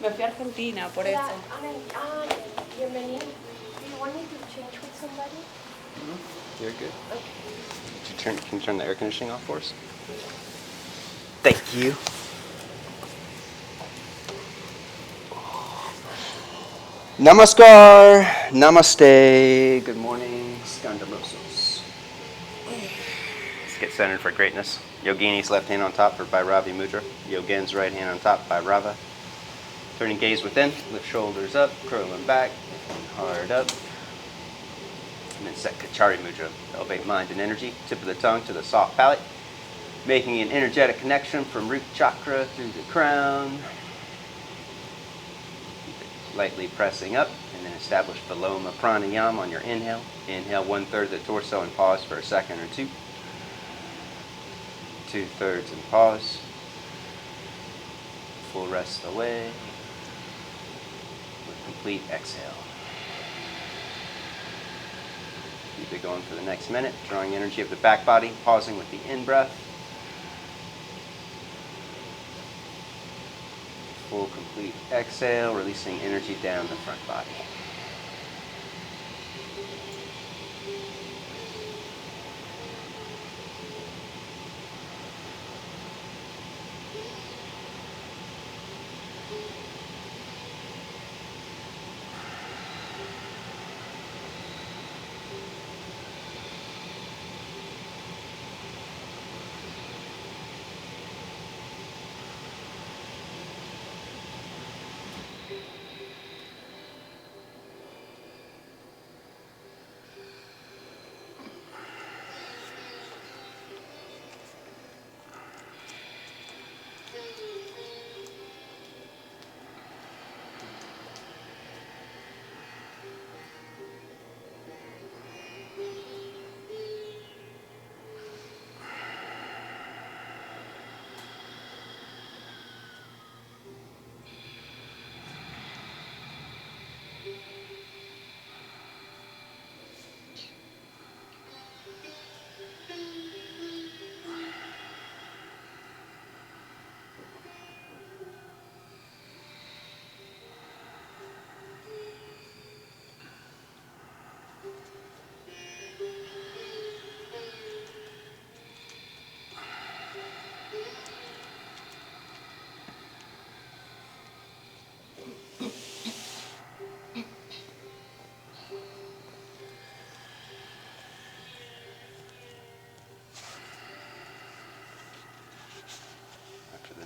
Me fui a Argentina, por eso. Bienvenido. Do you want me to change with somebody? You're good. Okay. Can you turn the air conditioning off for us? Thank you. Namaskar, namaste, good morning, Skanda Yoga. Let's get centered for greatness. Yogini's left hand on top for Bhairavi Mudra. Yogin's right hand on top, Bhairava. Turning gaze within, lift shoulders up, curling back, hard up. And then set Kachari Mudra. Elevate mind and energy, tip of the tongue to the soft palate. Making an energetic connection from root chakra through the crown. Lightly pressing up, and then establish Viloma Pranayama on your inhale. Inhale 1/3 of the torso and pause for a second or two. 2/3 and pause. Full rest away. With complete exhale. Keep it going for the next minute, drawing energy of the back body, pausing with the in-breath. Full complete exhale, releasing energy down the front body.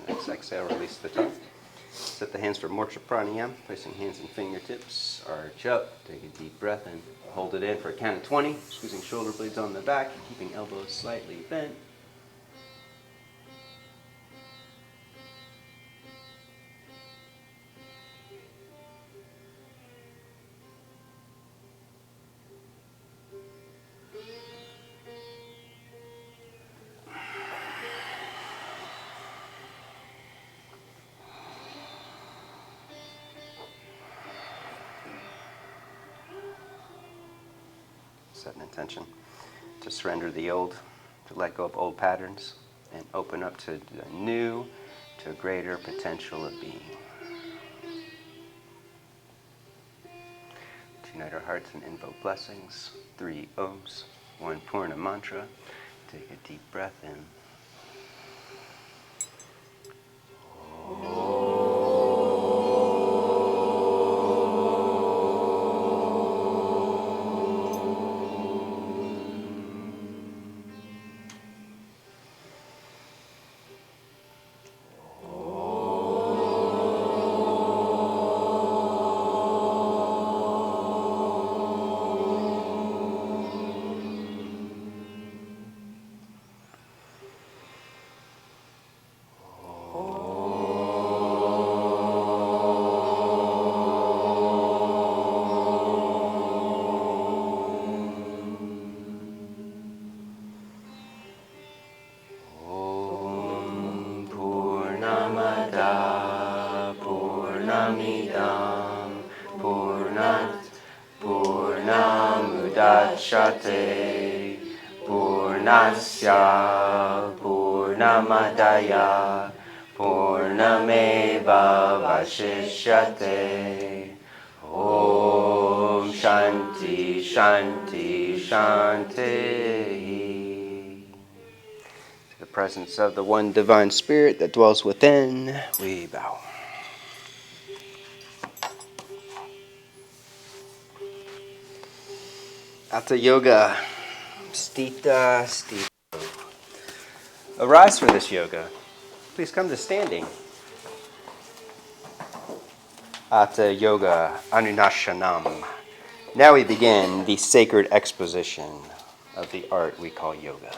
Next exhale, release the tongue. Set the hands for Morsha Pranayama, placing hands and fingertips. Arch up, take a deep breath in. Hold it in for a count of 20, squeezing shoulder blades on the back, keeping elbows slightly bent. Set an intention to surrender the old, to let go of old patterns, and open up to the new, to a greater potential of being. To unite our hearts and invoke blessings, 3 Oms, 1 Purna mantra. Take a deep breath in. Purnasya Purnamadaya Purnameva Vashishyate. Om Shanti Shanti Shanti. To the presence of the one divine spirit that dwells within, we bow. Hatha Yoga. Stita, stita. Arise for this yoga. Please come to standing. Hatha Yoga Anunashanam. Now we begin the sacred exposition of the art we call yoga.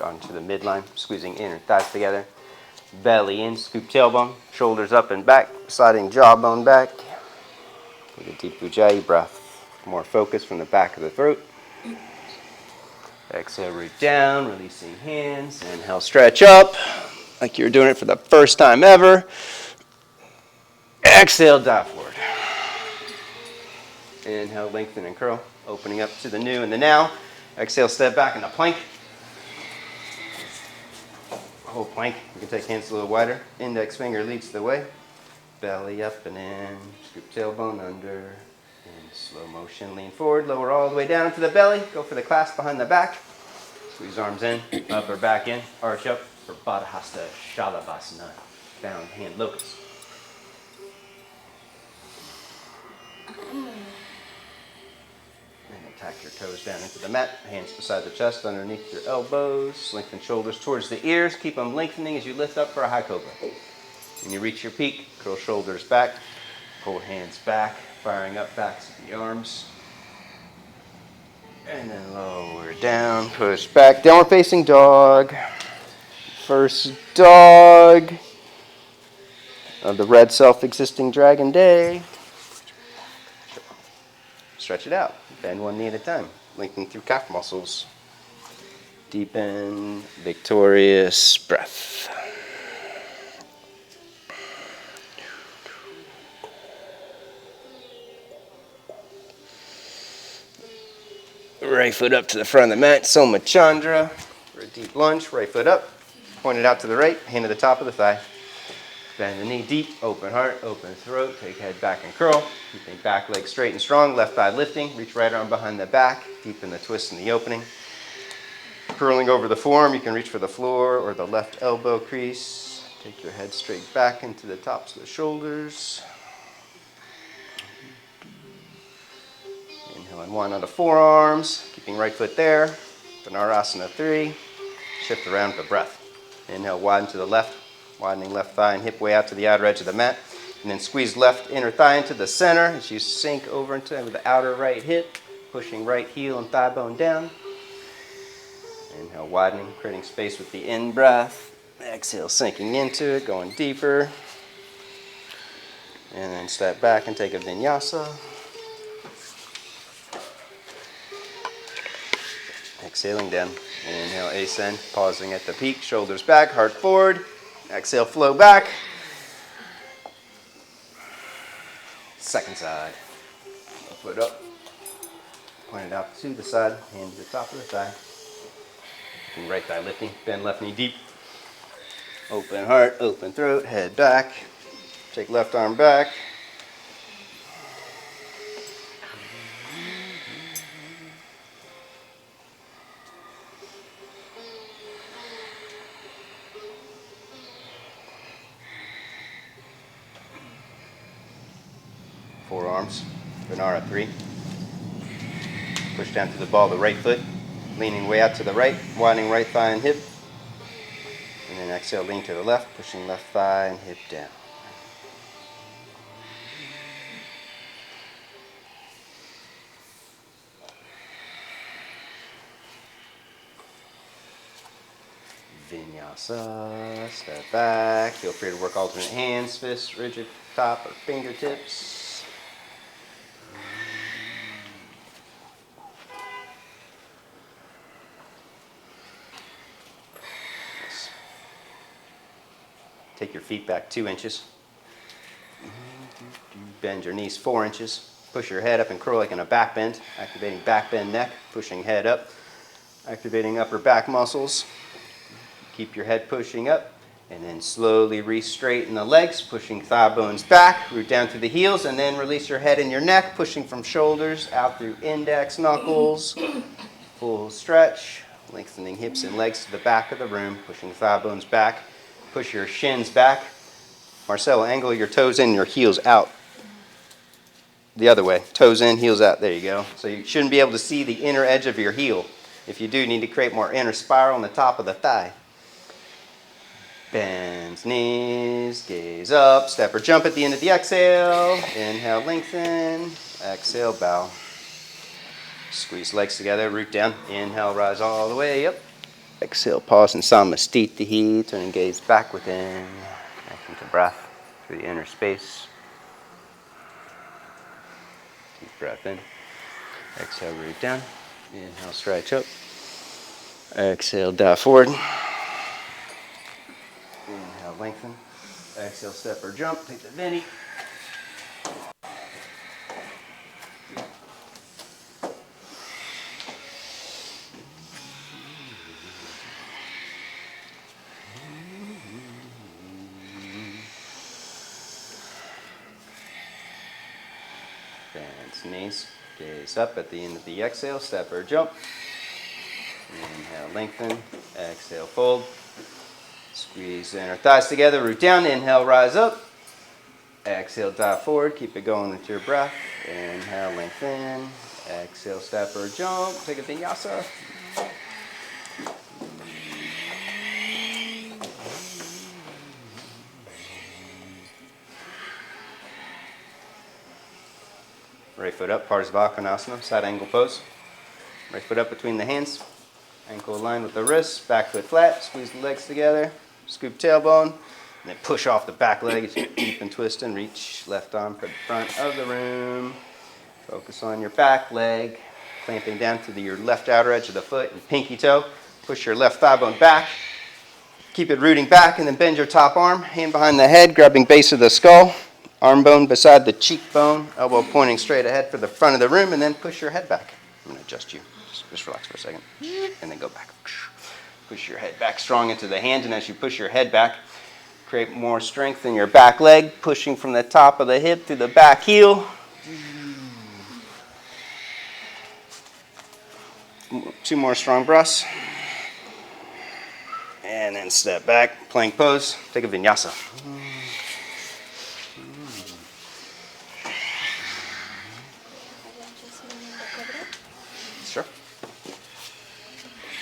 Onto the midline, squeezing inner thighs together. Belly in, scoop tailbone, shoulders up and back, sliding jawbone back. Take a deep Ujjayi breath. More focus from the back of the throat. Exhale, root down, releasing hands. Inhale, stretch up like you're doing it for the first time ever. Exhale, dive forward. Inhale, lengthen and curl, opening up to the new and the now. Exhale, step back into plank. Hold plank. You can take hands a little wider. Index finger leads the way. Belly up and in. Scoop tailbone under. In slow motion, lean forward. Lower all the way down into the belly. Go for the clasp behind the back. Squeeze arms in. Upper back in. Arch up for Baddhasta Shalabhasana. Down hand locust. And tuck your toes down into the mat. Hands beside the chest, underneath your elbows. Lengthen shoulders towards the ears. Keep them lengthening as you lift up for a high cobra. When you reach your peak, curl shoulders back. Pull hands back, firing up backs of the arms. And then lower down, push back. Downward facing dog. First dog of the red self-existing dragon day. Stretch it out. Bend one knee at a time. Lengthen through calf muscles. Deepen, victorious breath. Right foot up to the front of the mat, Soma Chandra. For a deep lunge, right foot up. Point it out to the right, hand to the top of the thigh. Bend the knee deep, open heart, open throat. Take head back and curl. Keeping back leg straight and strong, left thigh lifting. Reach right arm behind the back, deepen the twist in the opening. Curling over the forearm, you can reach for the floor or the left elbow crease. Take your head straight back into the tops of the shoulders. Inhale and one on the forearms, keeping right foot there. Vinarasana 3. Shift around with the breath. Inhale, widen to the left, widening left thigh and hip way out to the outer edge of the mat. And then squeeze left inner thigh into the center as you sink over into the outer right hip, pushing right heel and thigh bone down. Inhale, widening, creating space with the in-breath. Exhale, sinking into it, going deeper. And then step back and take a vinyasa. Exhaling down. Inhale, ascend, pausing at the peak, shoulders back, heart forward. Exhale, flow back. Second side. Foot up. Point it out to the side, hand to the top of the thigh. And right thigh lifting, bend left knee deep. Open heart, open throat, head back. Take left arm back. Forearms, Vinara 3. Push down to the ball of the right foot, leaning way out to the right, widening right thigh and hip. And then exhale, lean to the left, pushing left thigh and hip down. Vinyasa, step back. Feel free to work alternate hands, fists, rigid top or fingertips. Take your feet back 2 inches. Bend your knees 4 inches. Push your head up and curl like in a back bend, activating back bend neck, pushing head up, activating upper back muscles. Keep your head pushing up. And then slowly re-straighten the legs, pushing thigh bones back, root down through the heels, and then release your head and your neck, pushing from shoulders out through index knuckles. Full stretch, lengthening hips and legs to the back of the room, pushing thigh bones back. Push your shins back. Marcelo, angle your toes in, your heels out. The other way, toes in, heels out. There you go. So you shouldn't be able to see the inner edge of your heel. If you do, you need to create more inner spiral on the top of the thigh. Bend knees, gaze up, step or jump at the end of the exhale. Inhale, lengthen. Exhale, bow. Squeeze legs together, root down. Inhale, rise all the way up. Exhale, pause and samastitihi. Turn and gaze back within. Connecting to breath through the inner space. Deep breath in. Exhale, root down. Inhale, stretch up. Exhale, dive forward. Inhale, lengthen. Exhale, step or jump. Take the Vini. Bend knees. Gaze up at the end of the exhale. Step or jump. Inhale, lengthen. Exhale, fold. Squeeze the inner thighs together, root down, inhale, rise up. Exhale, dive forward, keep it going with your breath. Inhale, lengthen. Exhale, step or jump. Take a vinyasa. Right foot up, Bakasana, side angle pose. Right foot up between the hands. Ankle aligned with the wrists, back foot flat, squeeze the legs together, scoop tailbone, and then push off the back leg as you deep and twist and reach. Left arm for the front of the room. Focus on your back leg, clamping down to your left outer edge of the foot and pinky toe. Push your left thigh bone back. Keep it rooting back and then bend your top arm, hand behind the head, grabbing base of the skull, arm bone beside the cheekbone, elbow pointing straight ahead for the front of the room, and then push your head back. I'm going to adjust you. Just relax for a second. And then go back. Push your head back strong into the hand, and as you push your head back, create more strength in your back leg, pushing from the top of the hip to the back heel. 2 more strong breaths. And then step back, plank pose, take a vinyasa. Sure.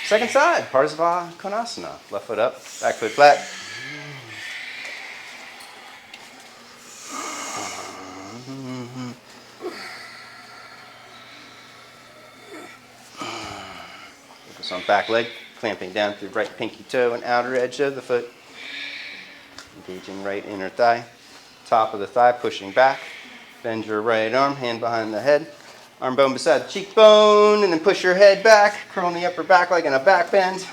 Second side, Konasana. Left foot up, back foot flat. Focus on back leg, clamping down through right pinky toe and outer edge of the foot. Engaging right inner thigh. Top of the thigh, pushing back. Bend your right arm, hand behind the head. Arm bone beside the cheekbone, and then push your head back, curling the upper back leg in a back bend.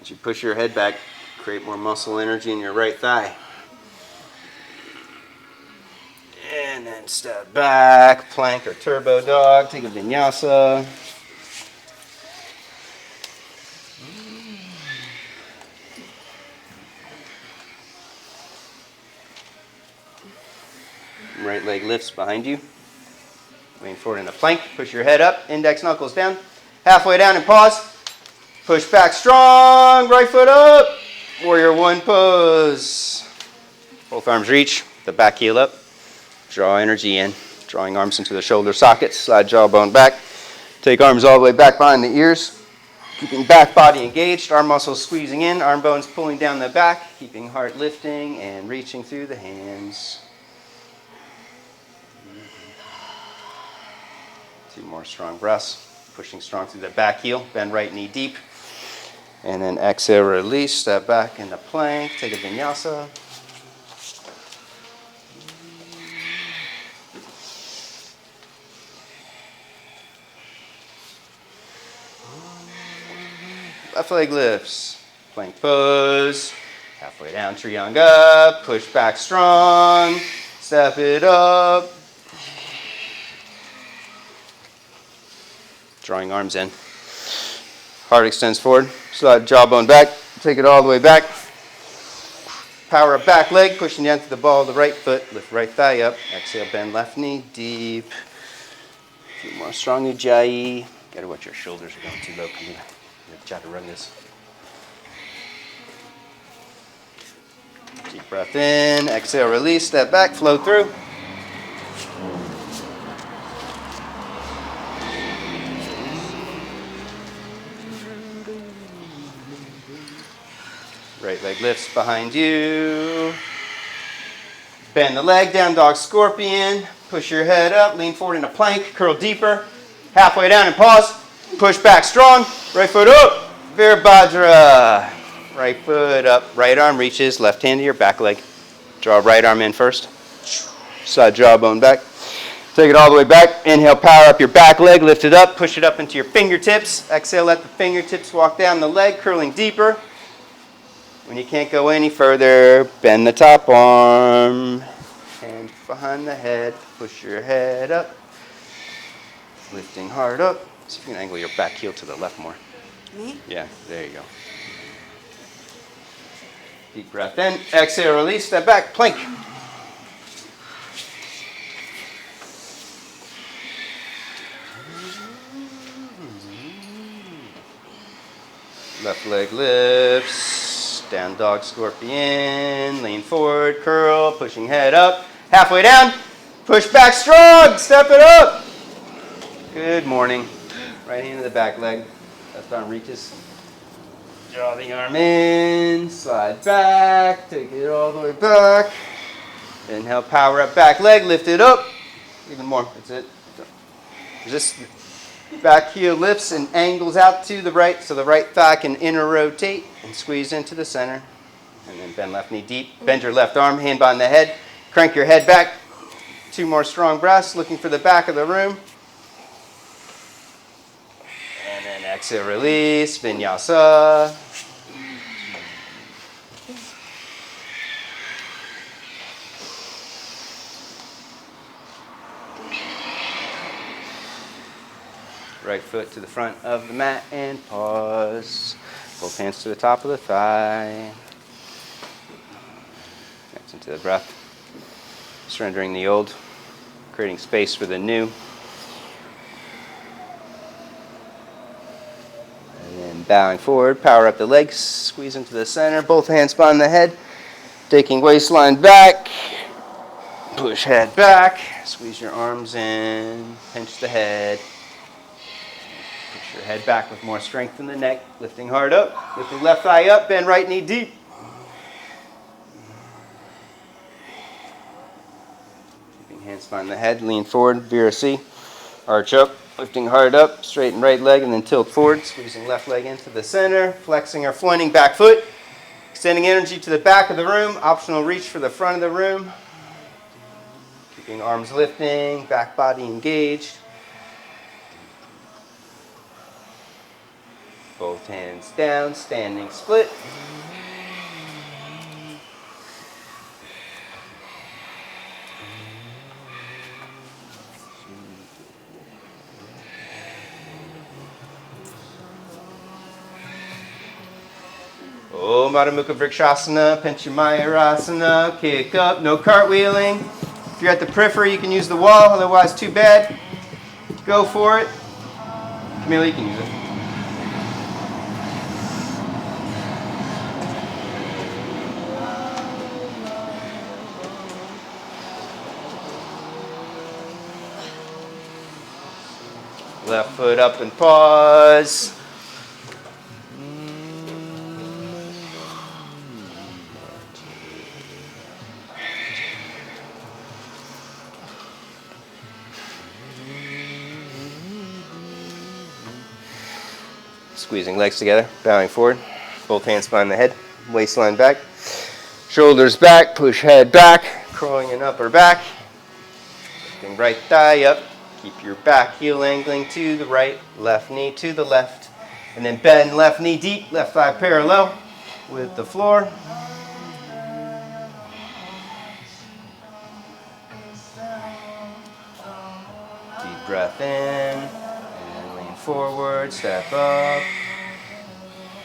As you push your head back, create more muscle energy in your right thigh. And then step back, plank or turbo dog, take a vinyasa. Right leg lifts behind you. Lean forward in the plank. Push your head up. Index knuckles down. Halfway down and pause. Push back strong. Right foot up. Warrior 1 pose. Both arms reach. The back heel up. Draw energy in. Drawing arms into the shoulder sockets. Slide jawbone back. Take arms all the way back behind the ears. Keeping back body engaged. Arm muscles squeezing in. Arm bones pulling down the back. Keeping heart lifting and reaching through the hands. 2 more strong breaths. Pushing strong through the back heel. Bend right knee deep. And then exhale, release. Step back into plank. Take a vinyasa. Left leg lifts. Plank pose. Halfway down, Trianga. Push back strong. Step it up. Drawing arms in. Heart extends forward. Slide jawbone back. Take it all the way back. Power up back leg, pushing down to the ball of the right foot. Lift right thigh up. Exhale, bend left knee deep. A few more strong ujjayi. Gotta watch your shoulders are going too low. Come here. Try to run this. Deep breath in. Exhale, release. Step back. Flow through. Right leg lifts behind you. Bend the leg, down dog scorpion. Push your head up, lean forward in a plank, curl deeper. Halfway down and pause. Push back strong. Right foot up. Virabhadra. Right foot up. Right arm reaches, left hand to your back leg. Draw right arm in first. Side jawbone back. Take it all the way back. Inhale, power up your back leg. Lift it up. Push it up into your fingertips. Exhale, let the fingertips walk down the leg, curling deeper. When you can't go any further, bend the top arm. Hands behind the head. Push your head up. Lifting hard up. See if you can angle your back heel to the left more. Me? Yeah, there you go. Deep breath in. Exhale, release. Step back. Plank. Left leg lifts. Down dog scorpion. Lean forward. Curl. Pushing head up. Halfway down. Push back strong. Step it up. Good morning. Right hand to the back leg. Left arm reaches. Draw the arm in. Slide back. Take it all the way back. Inhale, power up back leg. Lift it up. Even more. That's it. Resist. Back heel lifts and angles out to the right so the right thigh can inner rotate and squeeze into the center. And then bend left knee deep. Bend your left arm, hand behind the head. Crank your head back. 2 more strong breaths, looking for the back of the room. And then exhale, release, Vinyasa. Right foot to the front of the mat and pause. Both hands to the top of the thigh. Connect into the breath. Surrendering the old, creating space for the new. And then bowing forward, power up the legs, squeeze into the center, both hands behind the head. Taking waistline back. Push head back. Squeeze your arms in. Pinch the head. Push your head back with more strength in the neck. Lifting hard up. Lifting left thigh up. Bend right knee deep. Keeping hands behind the head. Lean forward. Virasi. Arch up. Lifting hard up. Straighten right leg and then tilt forward. Squeezing left leg into the center. Flexing or pointing back foot. Extending energy to the back of the room. Optional reach for the front of the room. Keeping arms lifting. Back body engaged. Both hands down, standing split. Om Adho Mukha Vrikshasana, Panchamayurasana, kick up, no cartwheeling. If you're at the periphery, you can use the wall, otherwise too bad. Go for it. Camille, you can use it. Left foot up and pause. Squeezing legs together, bowing forward. Both hands behind the head, waistline back. Shoulders back, push head back, curling an upper back. Lifting right thigh up. Keep your back heel angling to the right, left knee to the left. And then bend left knee deep, left thigh parallel with the floor. Deep breath in, and lean forward, step up.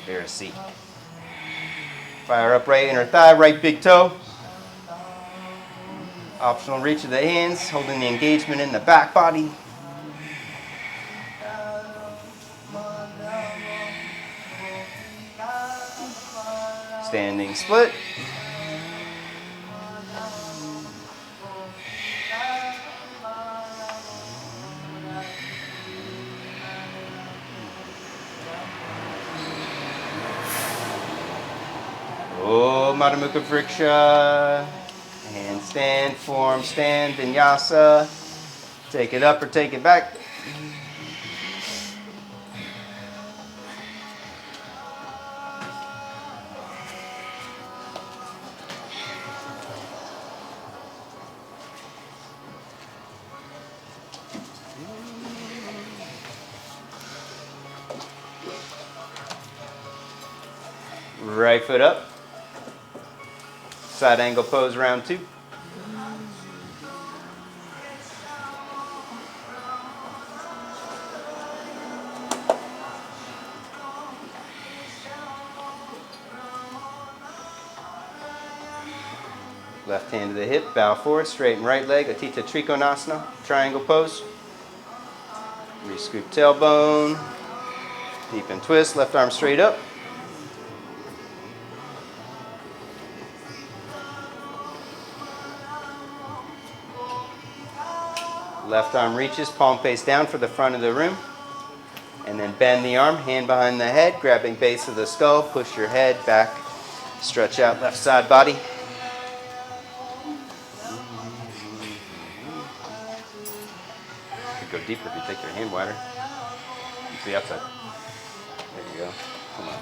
Bear seat. Fire up right inner thigh, right big toe. Optional reach of the hands, holding the engagement in the back body. Standing split. Oh, Madhu Mukha Vriksha. Handstand, form, stand, Vinyasa. Take it up or take it back. Right foot up. Side angle pose, round 2. Left hand to the hip, bow forward, straighten right leg, Atita Trikonasana, triangle pose. Re-scoop tailbone, deep and twist, left arm straight up. Left arm reaches, palm face down for the front of the room. And then bend the arm, hand behind the head, grabbing base of the skull, push your head back, stretch out left side body. Could go deeper if you take your hand wider. To the outside. There you go. Come on.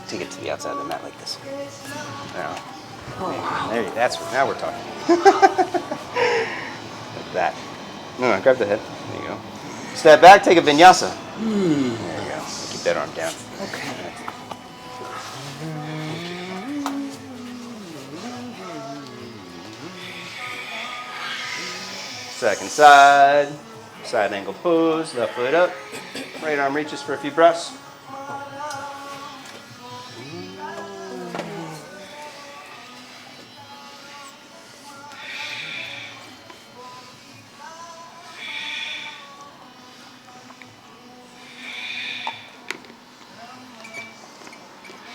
Take it to the outside of the mat like this. Now. Oh, there you, now we're talking. Like that. No, grab the head. There you go. Step back, take a vinyasa. There you go. Keep that arm down. Okay. Second side. Side angle pose. Left foot up. Right arm reaches for a few breaths.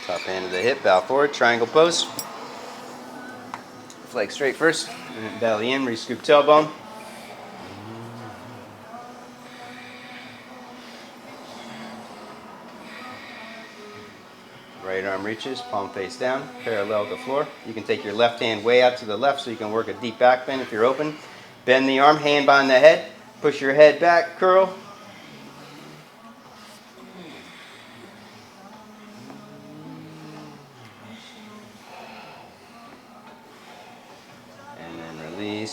Top hand to the hip, bow forward, triangle pose. Leg straight first, and then belly in, re-scoop tailbone. Right arm reaches, palm face down, parallel to the floor. You can take your left hand way out to the left so you can work a deep back bend if you're open. Bend the arm, hand behind the head, push your head back, curl.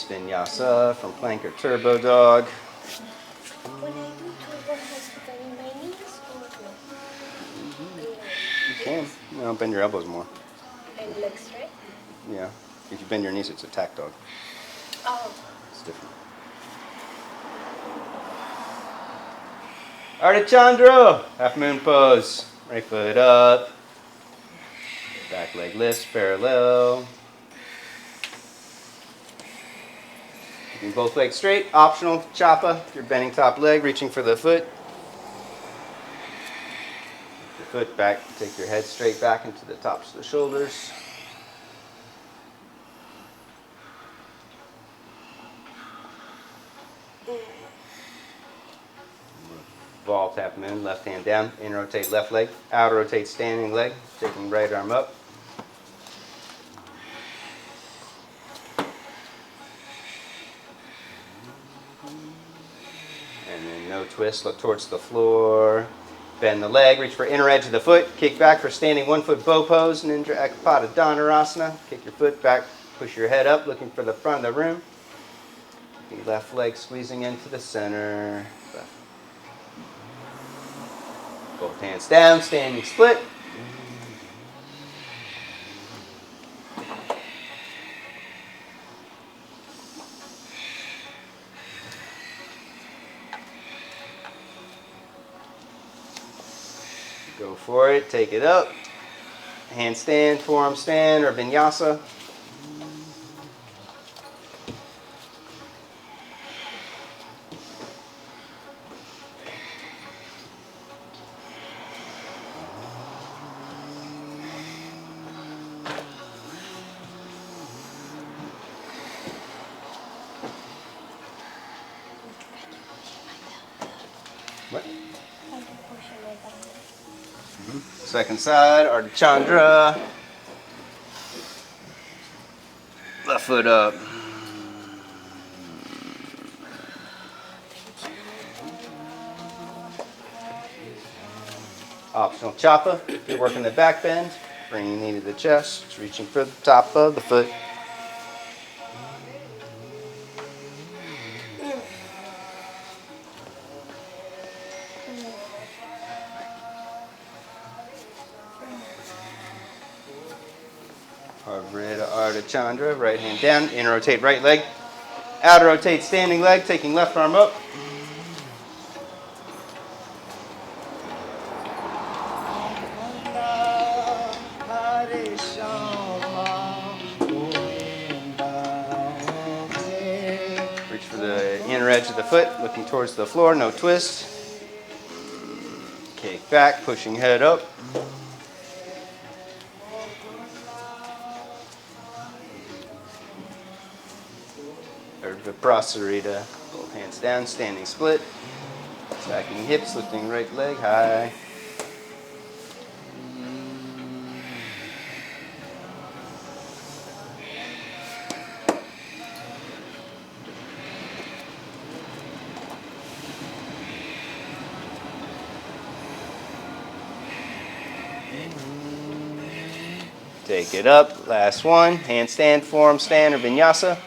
Vinyasa from plank or turbo dog. When I do turbo, has to bend my knees or no? You can. No, bend your elbows more. And legs straight? Yeah. If you bend your knees, it's a tack dog. Oh. It's different. Ardhachandra, half moon pose. Right foot up. Back leg lifts parallel. Keeping both legs straight. Optional chapa. If you're bending top leg, reaching for the foot. Your foot back. Take your head straight back into the tops of the shoulders. Vault half moon, left hand down, in rotate left leg, out rotate standing leg, taking right arm up. And then no twist, look towards the floor. Bend the leg, reach for inner edge of the foot, kick back for standing 1 foot bow pose, Ninja Ekapada Dhanurasana. Kick your foot back, push your head up, looking for the front of the room. The left leg squeezing into the center. Left. Both hands down, standing split. Go Go for it. Take it up. Handstand, forearm stand, or Vinyasa. What? Second side, Ardha Chandra. Left foot up. Optional chapa. You're working the back bend. Bringing the knee to the chest. Reaching for the top of the foot. Ardha Chandra. Right hand down. Inner rotate right leg. Outer rotate standing leg. Taking left arm up. Reach for the inner edge of the foot, looking towards the floor, no twist. Kick back, pushing head up. Viprasarita, both hands down, standing split. Stacking hips, lifting right leg high. Take it up, last one. Handstand, forearm stand, or Vinyasa.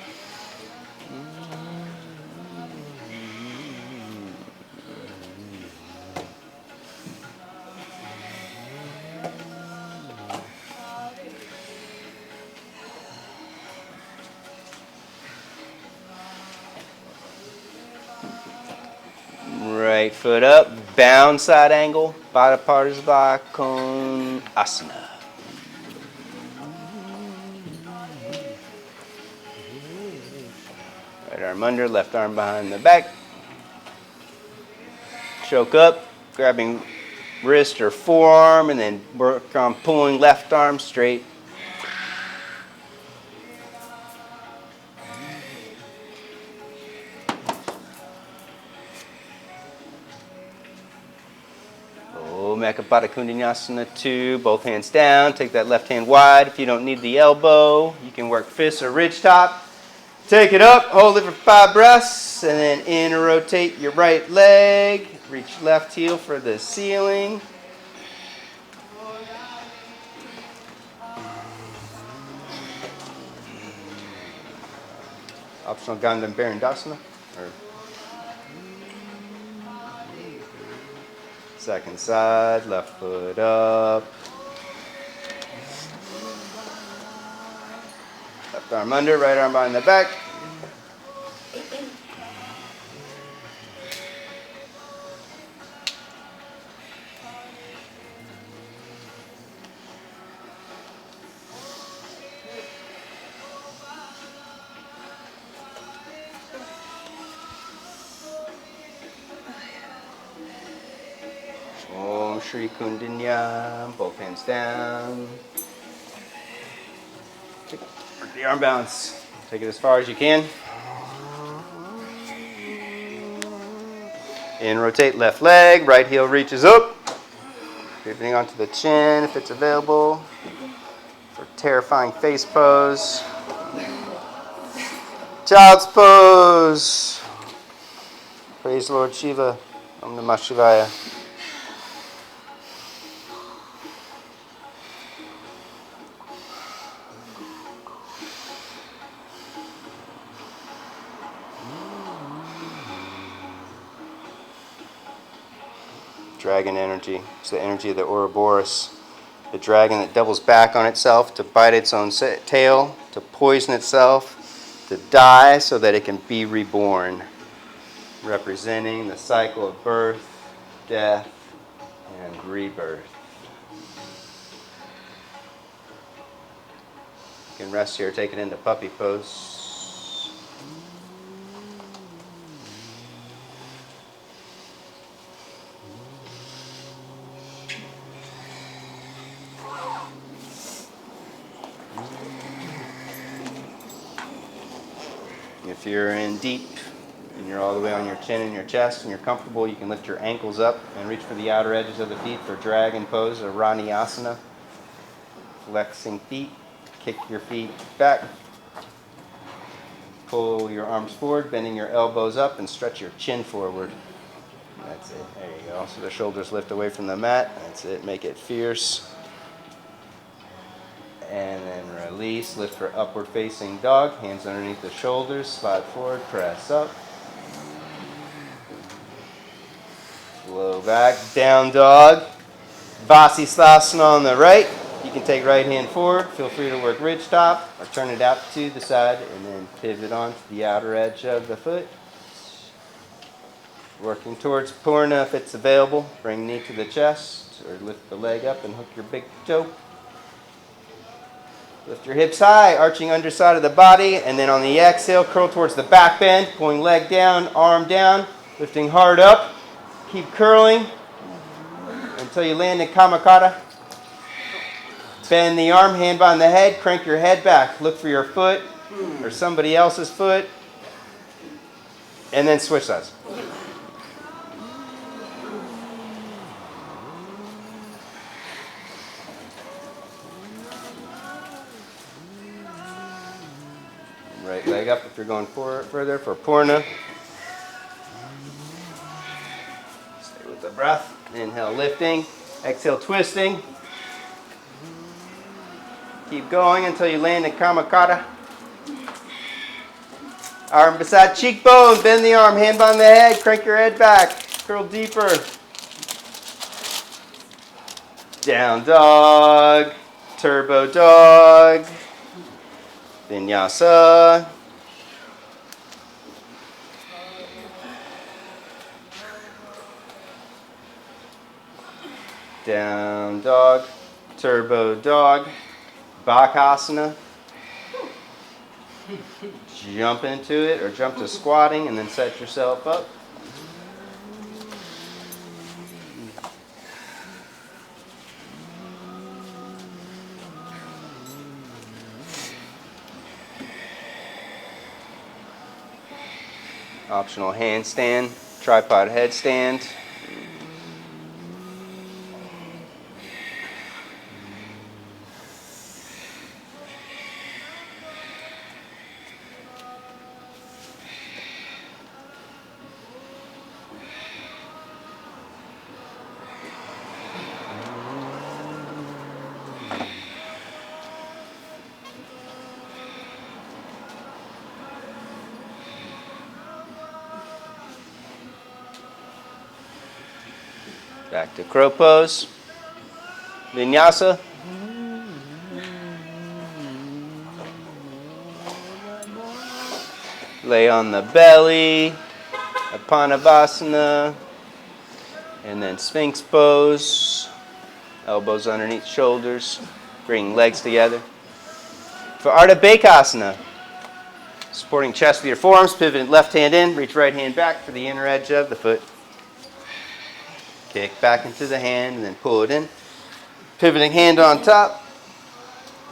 Right foot up, bound side angle, Baddha Konasana. Right arm under, left arm behind the back. Choke up, grabbing wrist or forearm, and then work on pulling left arm straight. Baddha Konasana 2, both hands down. Take that left hand wide. If you don't need the elbow, you can work fists or ridge top. Take it up, hold it for 5 breaths, and then inner rotate your right leg. Reach left heel for the ceiling. Optional Gandham Barandasana. Second side, left foot up. Left arm under, right arm behind the back. Om Shri Kundinya, both hands down. Work the arm balance. Take it as far as you can. And rotate left leg, right heel reaches up. Pivoting onto the chin if it's available. For terrifying face pose. Child's pose. Praise Lord Shiva. Om Namah Shivaya. Dragon energy. It's the energy of the Uroborus. The dragon that doubles back on itself to bite its own tail, to poison itself, to die so that it can be reborn. Representing the cycle of birth, death, and rebirth. You can rest here, take it into puppy pose. If you're in deep and you're all the way on your chin and your chest and you're comfortable, you can lift your ankles up and reach for the outer edges of the feet for dragon pose or Vinyasa. Flexing feet, kick your feet back. Pull your arms forward, bending your elbows up and stretch your chin forward. That's it. There you go. So the shoulders lift away from the mat. That's it. Make it fierce. And then release. Lift for upward facing dog. Hands underneath the shoulders. Slide forward. Press up. Slow back. Down dog. Bakasana on the right. You can take right hand forward. Feel free to work ridge top or turn it out to the side and then pivot onto the outer edge of the foot. Working towards Purna if it's available. Bring knee to the chest or lift the leg up and hook your big toe. Lift your hips high, arching underside of the body, and then on the exhale, curl towards the back bend, pulling leg down, arm down, lifting hard up. Keep curling until you land in Kamakata. Bend the arm, hand behind the head, crank your head back. Look for your foot or somebody else's foot, and then switch sides. Right leg up if you're going further for Purna. Stay with the breath. Inhale, lifting. Exhale, twisting. Keep going until you land in Kamakata. Arm beside cheekbone. Bend the arm, hand behind the head. Crank your head back. Curl deeper. Down dog. Turbo dog. Vinyasa. Down dog. Turbo dog. Bakasana. Jump into it or jump to squatting and then set yourself up. Optional handstand, tripod headstand. Back to crow pose. Vinyasa. Lay on the belly. Apanavasana. And then Sphinx pose. Elbows underneath shoulders. Bring legs together. For Ardha Bakasana. Supporting chest with your forearms. Pivot left hand in. Reach right hand back for the inner edge of the foot. Kick back into the hand and then pull it in. Pivoting hand on top.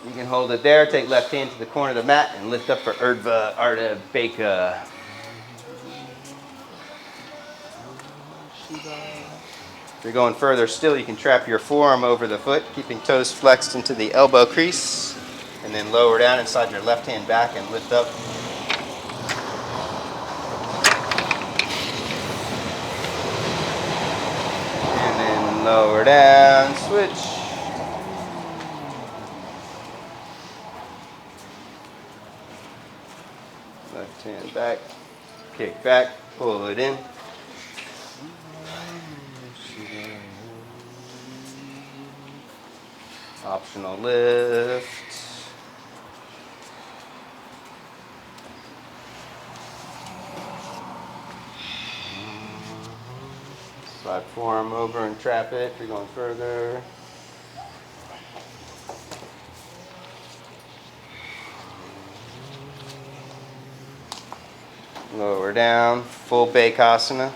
You can hold it there. Take left hand to the corner of the mat and lift up for Ardha Baka. If you're going further still, you can trap your forearm over the foot, keeping toes flexed into the elbow crease, and then lower down inside your left hand back and lift up. Lower down, switch. Left hand back, kick back, pull it in. Optional lift. Slide forearm over and trap it if you're going further. Lower down, full Bakasana.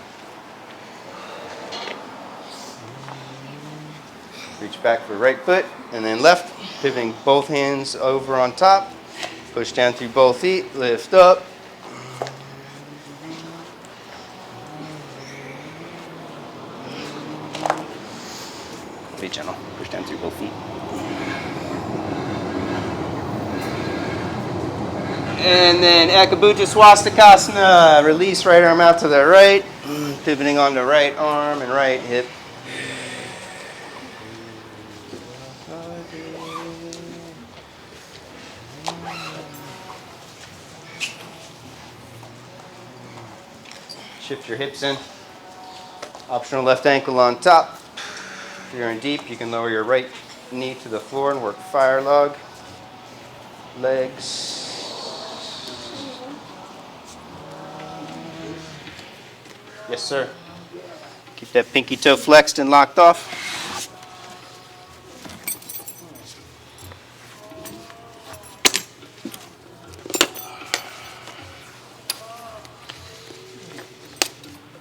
Reach back for right foot and then left, pivoting both hands over on top. Push down through both feet, lift up. Be gentle, push down through both feet. And then Ekabhuja Swastikasana. Release right arm out to the right, pivoting on the right arm and right hip. Shift your hips in. Optional left ankle on top. If you're in deep, you can lower your right knee to the floor and work fire log. Legs. Yes, sir. Keep that pinky toe flexed and locked off.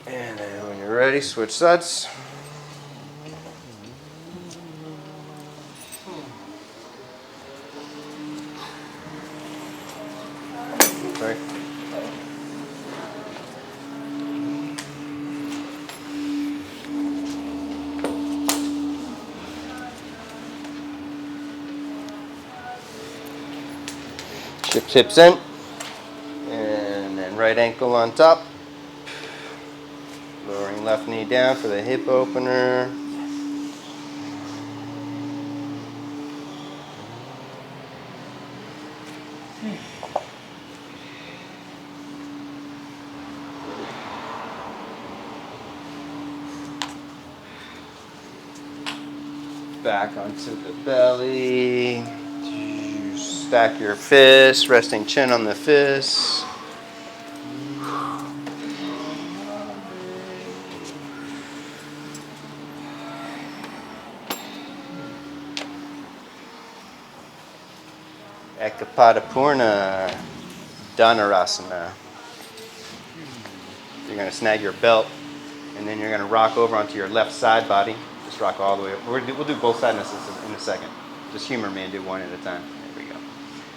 And then when you're ready, switch sides. Sorry. Shift hips in. And then right ankle on top. Lowering left knee down for the hip opener. Back onto the belly. Stack your fists, resting chin on the fists. Ekapadapurna Dhanurasana. You're going to snag your belt, and then you're going to rock over onto your left side body. Just rock all the way up. We'll do both sides in a second. Just humor me and do one at a time. There we go.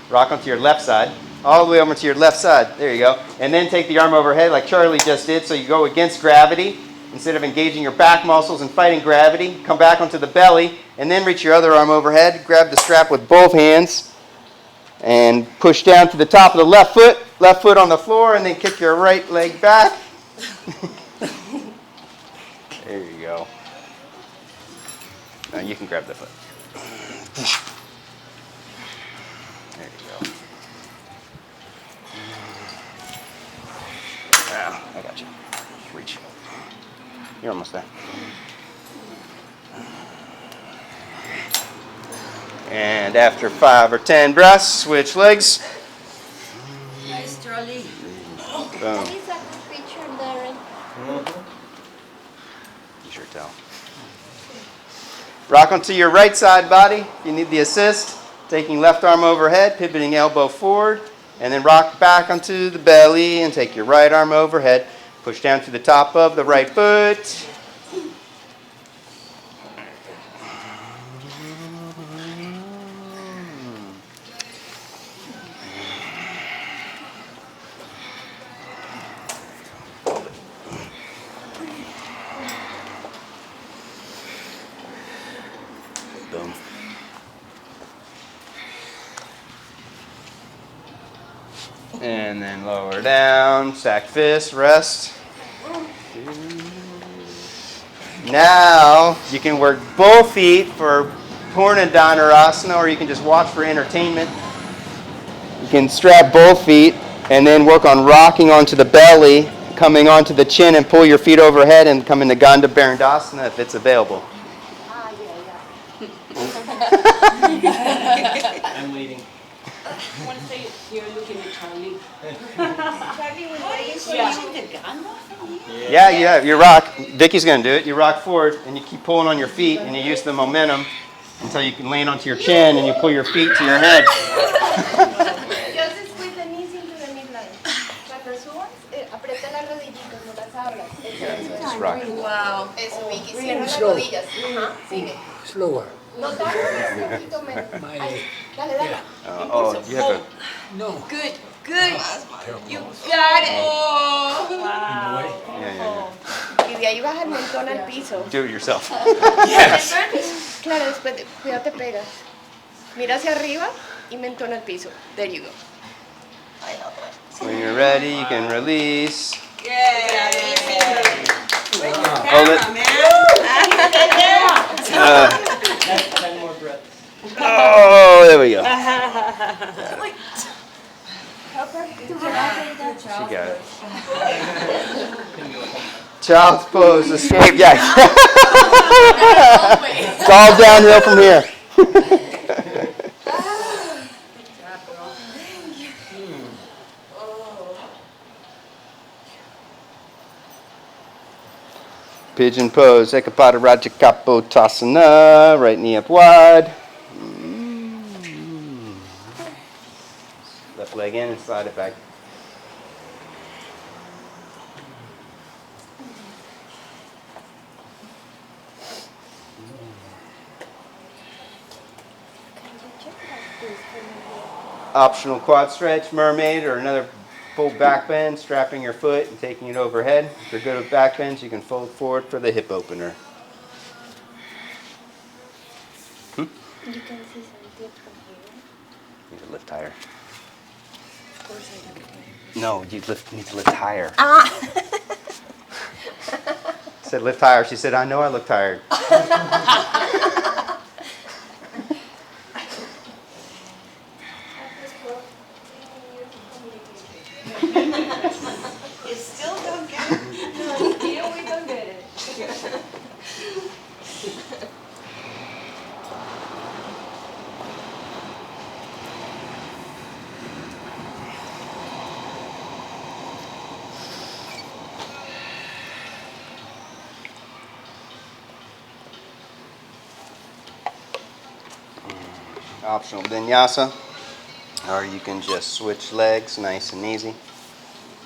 Rock onto your left side, all the way over to your left side. There you go. And then take the arm overhead like Charlie just did, so you go against gravity. Instead of engaging your back muscles and fighting gravity, come back onto the belly, and then reach your other arm overhead. Grab the strap with both hands, and push down to the top of the left foot on the floor, and then kick your right leg back. There you go. Now you can grab the foot. There you go. Now, I got you. Reach. You're almost there. And after 5 or 10 breaths, switch legs. Nice, Charlie. Boom. That is a good picture, Darren. You sure tell. Rock onto your right side body if you need the assist. Taking left arm overhead, pivoting elbow forward, and then rock back onto the belly and take your right arm overhead. Push down to the top of the right foot. Boom. And then lower down, stack fists, rest. Now you can work both feet for Purna Dhanurasana, or you can just watch for entertainment. You can strap both feet and then work on rocking onto the belly, coming onto the chin, and pull your feet overhead and come into Gandha Barandasana if it's available. I'm leading. I want to say you're looking at Charlie. Yeah, you rock. Vicky's going to do it. You rock forward and you keep pulling on your feet and you use the momentum until you can land onto your chin and you pull your feet to your head. Just squeeze the knees into the midline. Like the swans, Primero las Slow. rodillas. Ajá, sigue. Slower. No tanto, un poquito menos. My, Ay, dale, dale. Oh, you have to. no. Good, good. You Almost. got it. In the way. Yeah. Y de ahí baja el mentón al piso. Do it yourself. Yes. Claro, después, cuidado te pegas. Mira hacia arriba y mentón al piso. There you go. Ahí la otra. When you're ready, you can release. Yeah. Hold it. Ten more breaths. Oh, there we go. She got it. Child's pose, escape. Yeah. It's all downhill from here. Pigeon pose, Ekapada Raja Kapotasana, right knee up wide. Left leg in and slide it back. Optional quad stretch, mermaid, or another full back bend, strapping your foot and taking it overhead. If you're good with back bends, you can fold forward for the hip opener. You can see something from here. You need to lift higher. Of course I don't. No, you need to lift higher. Ah. I said lift higher. She said, I know I look tired. You still don't get it. No, still we don't get it. Optional vinyasa, or you can just switch legs, nice and easy.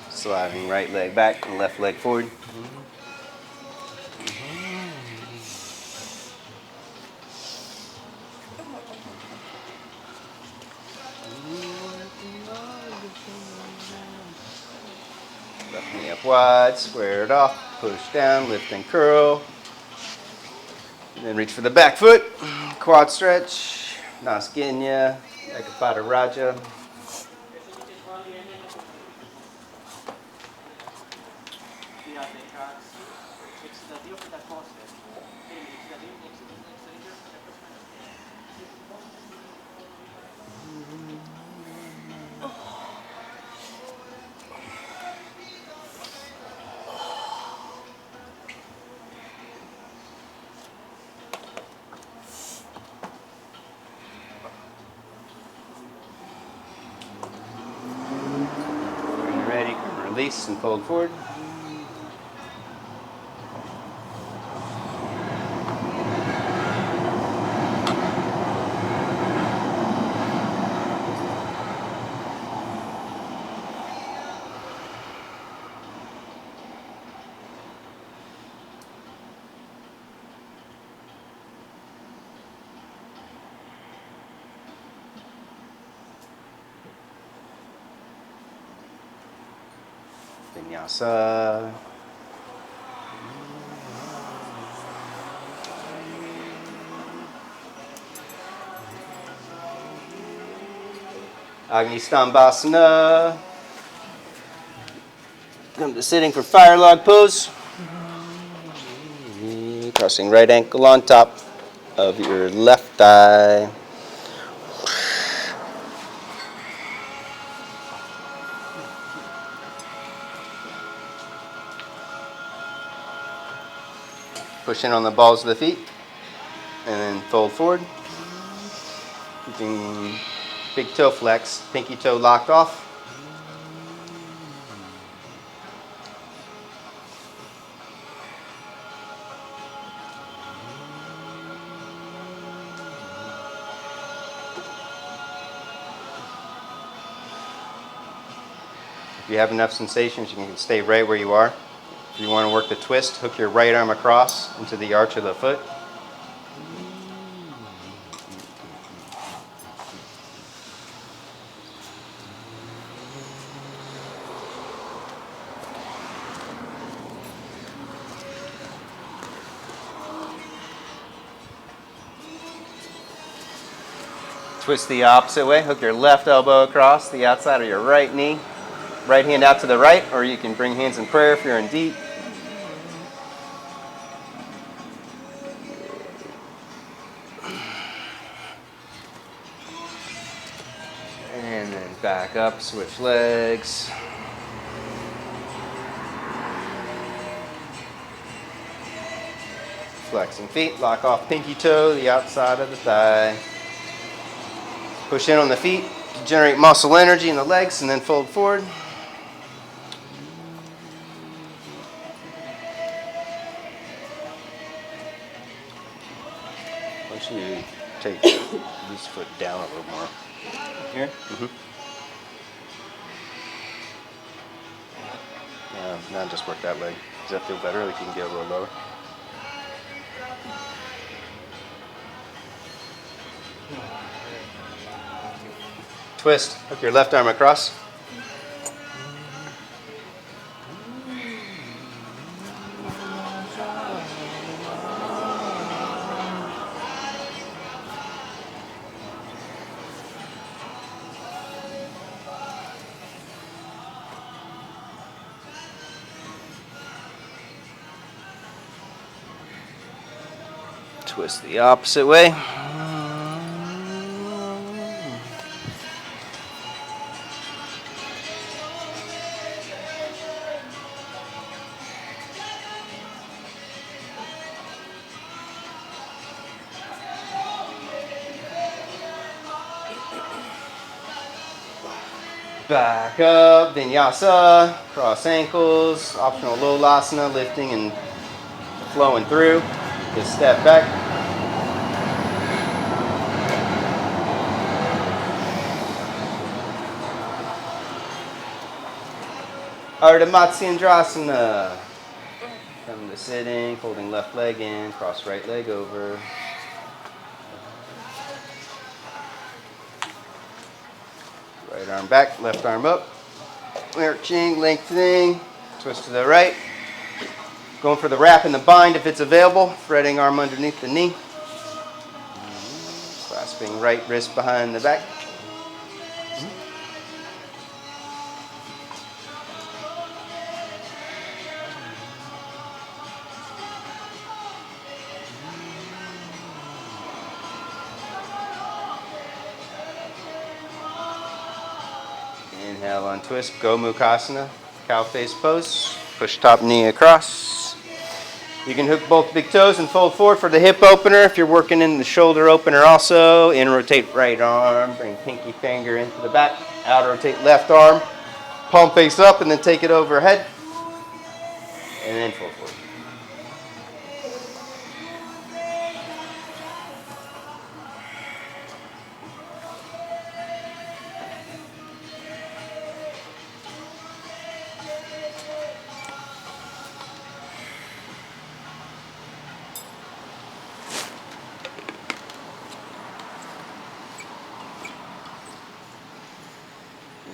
Sliding right leg back and left leg forward. Left knee up wide, square it off, push down, lift and curl. Then reach for the back foot, quad stretch, Naskinya, Ekapada Raja. When you're ready, release and fold forward. Vinyasa. Agni-stambhasana. Come to sitting for fire log pose. Crossing right ankle on top of your left thigh. Push in on the balls of the feet and then fold forward. Keeping big toe flex, pinky toe locked off. If you have enough sensations, you can stay right where you are. If you want to work the twist, hook your right arm across into the arch of the foot. Twist the opposite way. Hook your left elbow across the outside of your right knee. Right hand out to the right, or you can bring hands in prayer if you're in deep. And then back up, switch legs. Flexing feet, lock off pinky toe, the outside of the thigh. Push in on the feet to generate muscle energy in the legs, and then fold forward. Why don't you take this foot down a little more? Here? Mm-hmm. Now just work that leg. Does that feel better? Like you can get a little lower? Twist. Hook your left arm across. Twist the opposite way. Back up, Vinyasa, cross ankles, optional Lolasana, lifting and flowing through. Just step back. Ardha Matsyendrasana. Come to sitting, folding left leg in, cross right leg over. Right arm back, left arm up. Lurching, lengthening, twist to the right. Going for the wrap and the bind if it's available. Threading arm underneath the knee. Clasping right wrist behind the back. Inhale on twist, Gomukhasana, cow face pose. Push top knee across. You can hook both big toes and fold forward for the hip opener. If you're working in the shoulder opener also, in rotate right arm, bring pinky finger into the back, out rotate left arm, palm face up and then take it overhead. And then fold forward.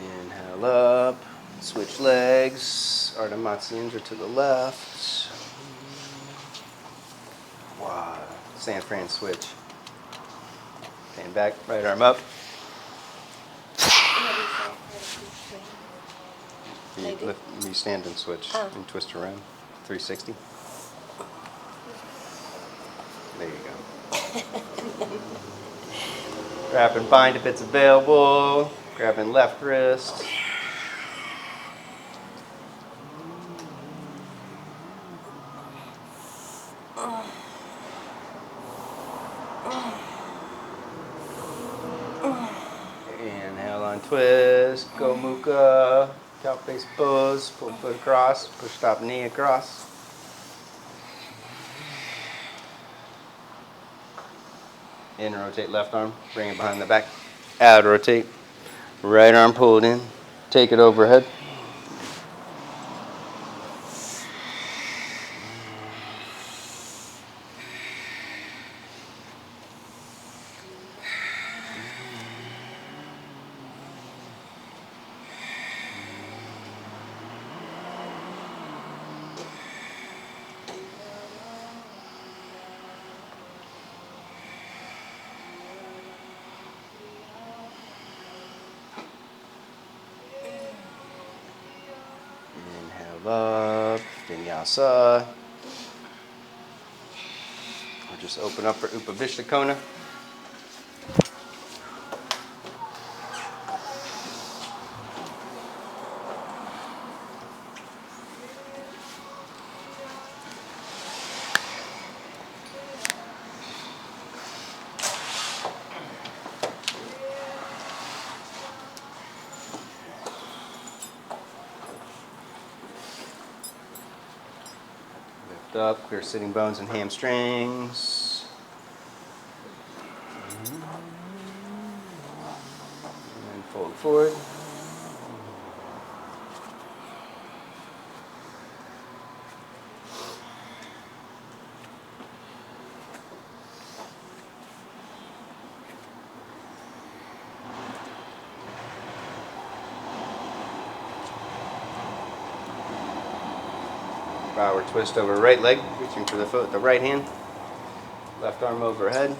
Inhale up, switch legs, Ardha Matsyendrasana to the left. Wow, San Fran switch. Hand back, right arm up. You stand and switch and twist around, 360. There you go. Grab and bind if it's available. Grabbing left wrist. Inhale on twist. Go Mukha. Cow face pose. Pull foot across. Push top knee across. In rotate left arm. Bring it behind the back. Out rotate. Right arm pulled in. Take it overhead. up, Vinyasa. Or just open up for Upavishtakona. Up, clear sitting bones and hamstrings. And then fold forward. Power twist over right leg, reaching for the foot with the right hand. Left arm overhead.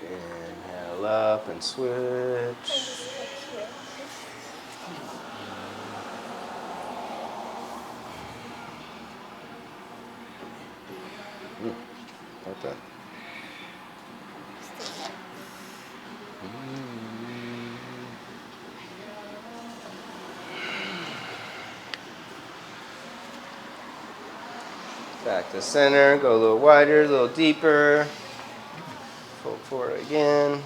Inhale up and switch. Like that. Back to center, go a little wider, a little deeper. Fold forward again.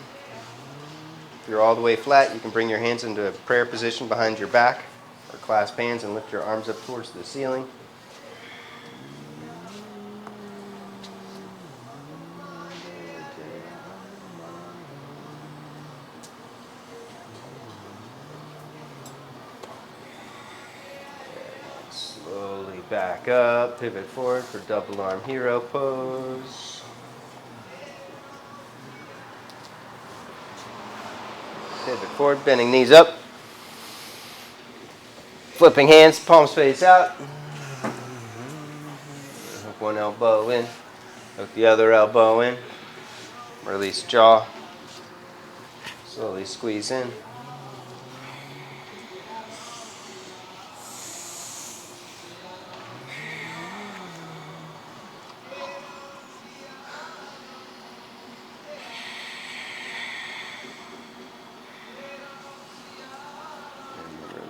If you're all the way flat, you can bring your hands into a prayer position behind your back or clasp hands and lift your arms up towards the ceiling. Slowly back up, pivot forward for double arm hero pose. Pivot forward, bending knees up. Flipping hands, palms face out. Hook one elbow in, hook the other elbow in. Release jaw. Slowly squeeze in.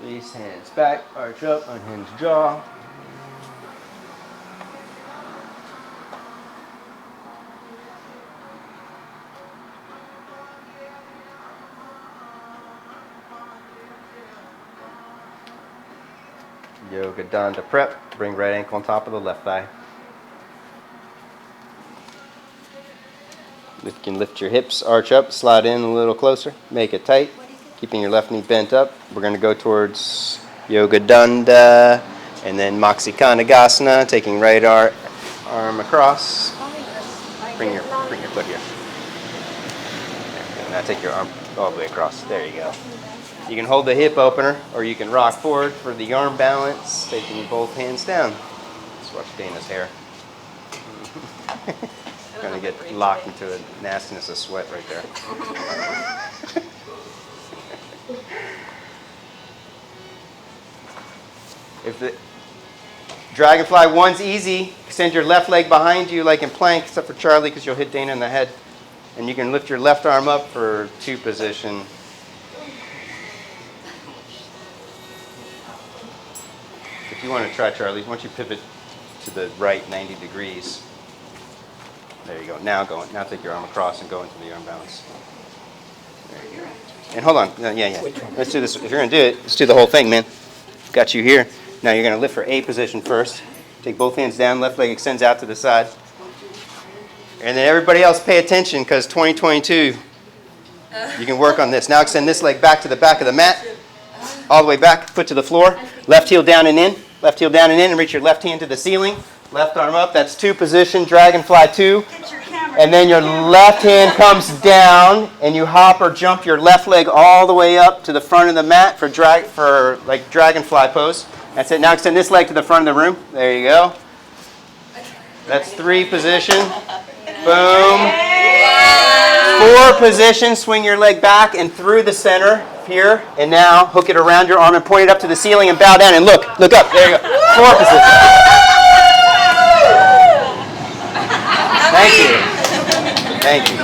Release, hands back, arch up, unhinge jaw. Yoga Danda prep. Bring right ankle on top of the left thigh. You can lift your hips, arch up, slide in a little closer, make it tight. Keeping your left knee bent up. We're going to go towards Yoga Danda and then Bakasana, taking right arm across. Bring your foot here. Now take your arm all the way across. There you go. You can hold the hip opener or you can rock forward for the arm balance, taking both hands down. Let's watch Dana's hair. Going to get locked into a nastiness of sweat right there. If the dragonfly one's easy, extend your left leg behind you like in plank, except for Charlie because you'll hit Dana in the head. And you can lift your left arm up for two position. If you want to try, Charlie, why don't you pivot to the right 90 degrees. There you go. Now take your arm across and go into the arm balance. There you go. And hold on. Yeah. Let's do this. If you're going to do it, let's do the whole thing, man. Got you here. Now you're going to lift for A position first. Take both hands down. Left leg extends out to the side. And then everybody else pay attention because 2022, you can work on this. Now extend this leg back to the back of the mat. All the way back. Foot to the floor. Left heel down and in. Left heel down and in. And reach your left hand to the ceiling. Left arm up. That's two position. Dragonfly 2. Get your camera And then your left hand comes down, and you hop or jump your left leg all the way up to the front of the mat for like dragonfly pose. That's it. Now extend this leg to the front of the room. There you go. That's 3 position. Boom. 4 position. Swing your leg back and through the center here. And now hook it around your arm and point it up to the ceiling and bow down and look. Look up. There you go. 4 position. Thank you. Thank you. Lo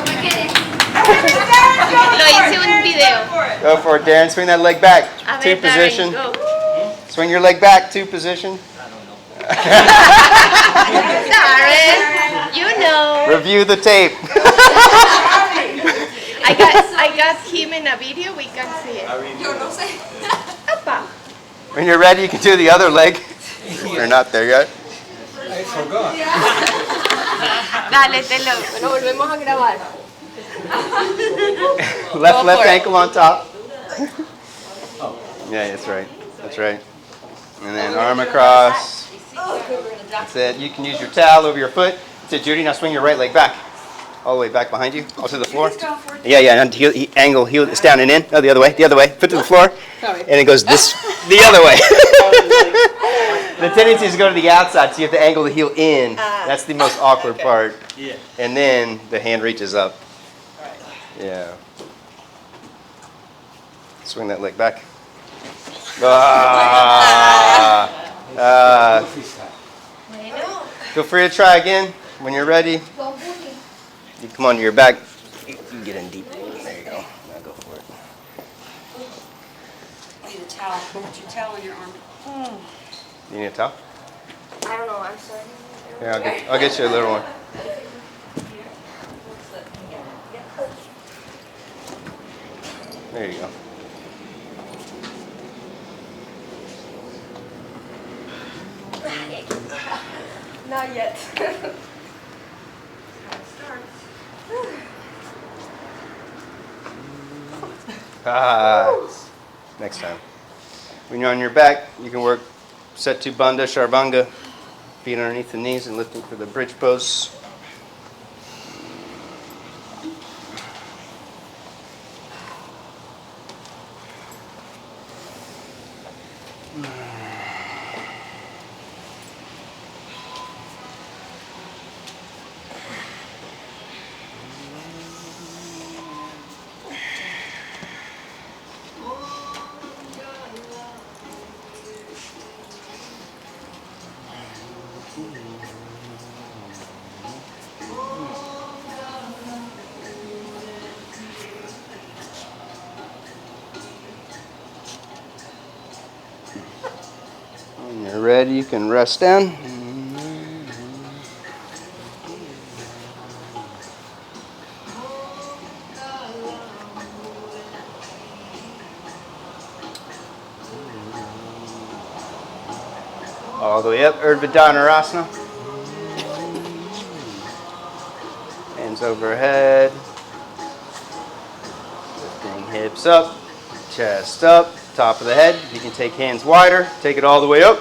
hice un video. Go for it, Darren. Swing that leg back. A 2 ver, position. Darren, go. Swing your leg back. 2 position. Darren, you know. Review the tape. I got him in a video. We can see it. Apa. When you're ready, you can do the other leg. You're not there yet. I forgot. Dale, Telo. Bueno, volvemos a grabar. Left ankle on top. Yeah, that's right. That's right. And then arm across. That's it. You can use your towel over your foot. That's it, Judy. Now swing your right leg back. All the way back behind you. All to the floor. Yeah. And angle, heel, it's down and in. No, the other way. The other way. Foot to the floor. And it goes the other way. The tendency is to go to the outside, so you have to angle the heel in. That's the most awkward part. Yeah. And then the hand reaches up. Yeah. Swing that leg back. Feel free to try again when you're ready. You come onto your back. You get in deep. There you go. Now go for it. I need a towel. Put your towel on your arm. You need a towel? I don't know. I'm sorry. Yeah, I'll get you a little one. There you go. Not yet. Next time. When you're on your back, you can work Setu Bandha Sharvanga, feet underneath the knees and lifting for the bridge pose. When you're ready, you can rest down. All the way up, Urdhva Dhanurasana. Hands overhead. Lifting hips up, chest up, top of the head. You can take hands wider, take it all the way up.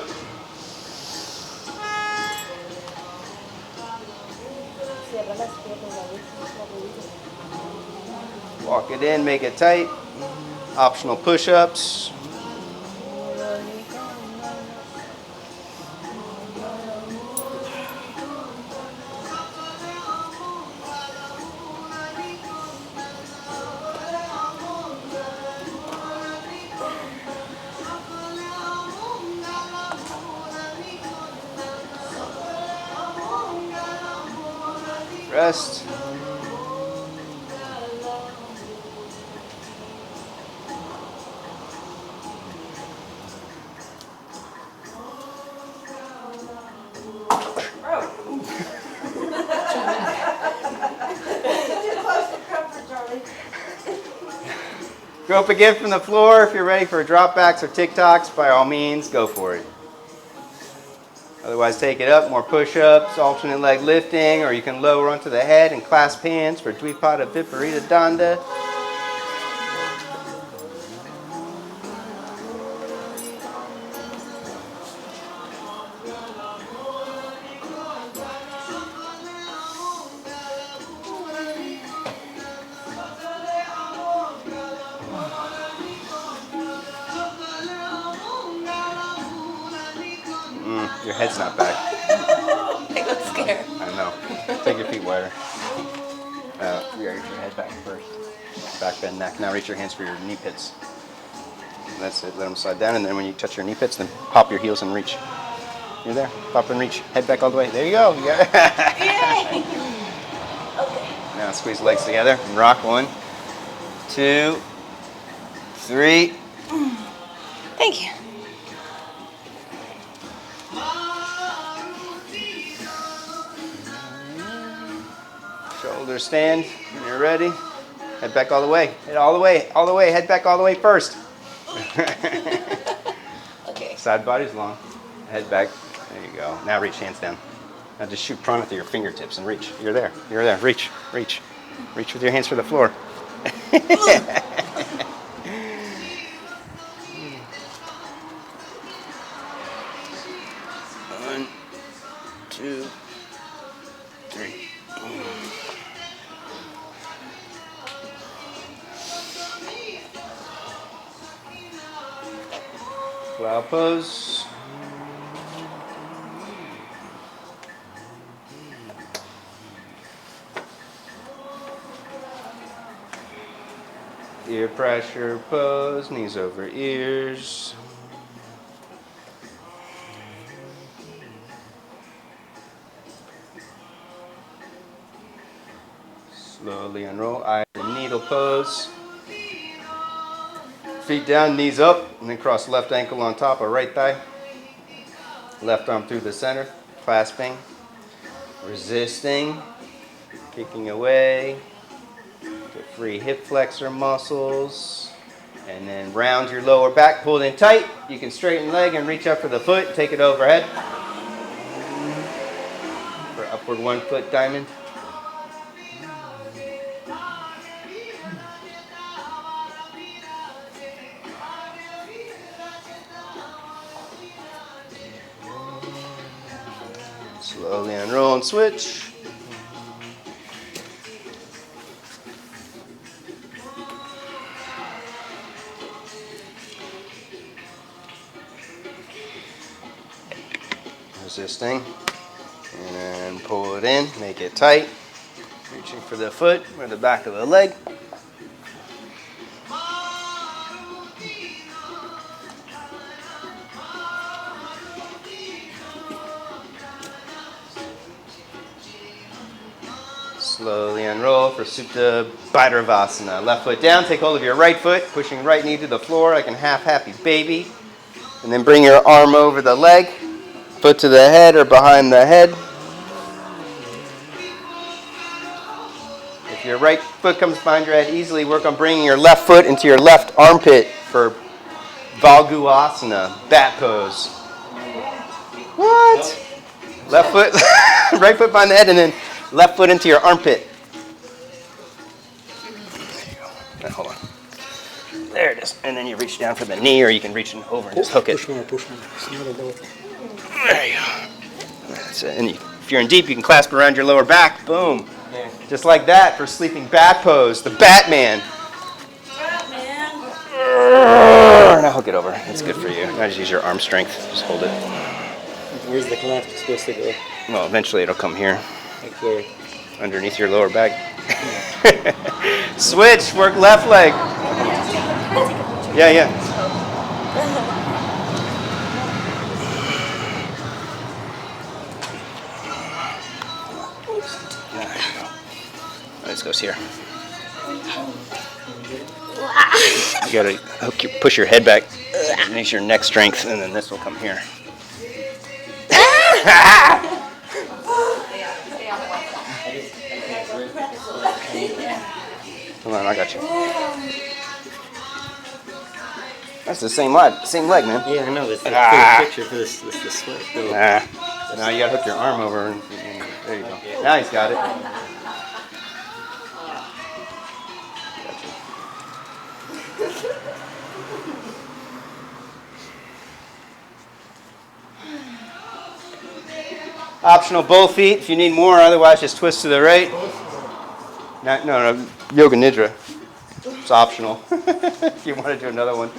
Walk it in, make it tight. Optional push-ups. Rest. Go up again from the floor. If you're ready for drop backs or TikToks, by all means, go for it. Otherwise, take it up, more push-ups, alternate leg lifting, or you can lower onto the head and clasp hands for Dvipada Viparita Danda. Your head's not back. I look scared. I know. Take your feet wider. Reach your head back first. Back bend neck. Now reach your hands for your knee pits. That's it. Let them slide down, and then when you touch your knee pits, then pop your heels and reach. You're there. Pop and reach. Head back all the way. There you go. Yeah. Yay! Okay. Now squeeze the legs together and rock. 1, 2, 3. Thank you. Shoulders stand when you're ready. Head back all the way. Head all the way. All the way. Head back all the way first. Okay. Side body's long. Head back. There you go. Now reach hands down. Now just shoot prana through your fingertips and reach. You're there. You're there. Reach. Reach. Reach with your hands for the floor. 1, 2, 3. Cloud pose. Ear pressure pose, knees over ears. Slowly unroll, eye and needle pose. Feet down, knees up, and then cross left ankle on top of right thigh. Left arm through the center, clasping, resisting, kicking away. Get free hip flexor muscles. And then round your lower back, pulled in tight. You can straighten leg and reach up for the foot, take it overhead. For upward 1 foot diamond. Slowly unroll and switch. Resisting. And then pull it in, make it tight. Reaching for the foot or the back of the leg. Slowly unroll for Supta Bhairavasana. Left foot down, take hold of your right foot, pushing right knee to the floor like a half happy baby. And then bring your arm over the leg, foot to the head or behind the head. If your right foot comes behind your head, easily work on bringing your left foot into your left armpit for Valguasana, bat pose. What? Left foot, right foot behind the head, and then left foot into your armpit. There you go. Now, hold on. There it is. And then you reach down for the knee, or you can reach over and just hook it. Push more. It's not a lower. There you go. That's it. And if you're in deep, you can clasp around your lower back. Boom. There. Just like that for sleeping bat pose, the Batman. Now hook it over. That's good for you. Now just use your arm strength. Just hold it. Where's the clasp supposed to go? Well, eventually it'll come here. Like where? Underneath your lower back. Switch. Work left leg. Yeah. This goes here. You gotta push your head back. Use your neck strength, and then this will come here. Come on, I got you. That's the same leg, man. Yeah, I know. It's the picture for this sweat. Now you gotta hook your arm over, and there you go. Now he's got it. Optional both feet if you need more, otherwise just twist to the right. No, Yoga Nidra. It's optional if you want to do another one.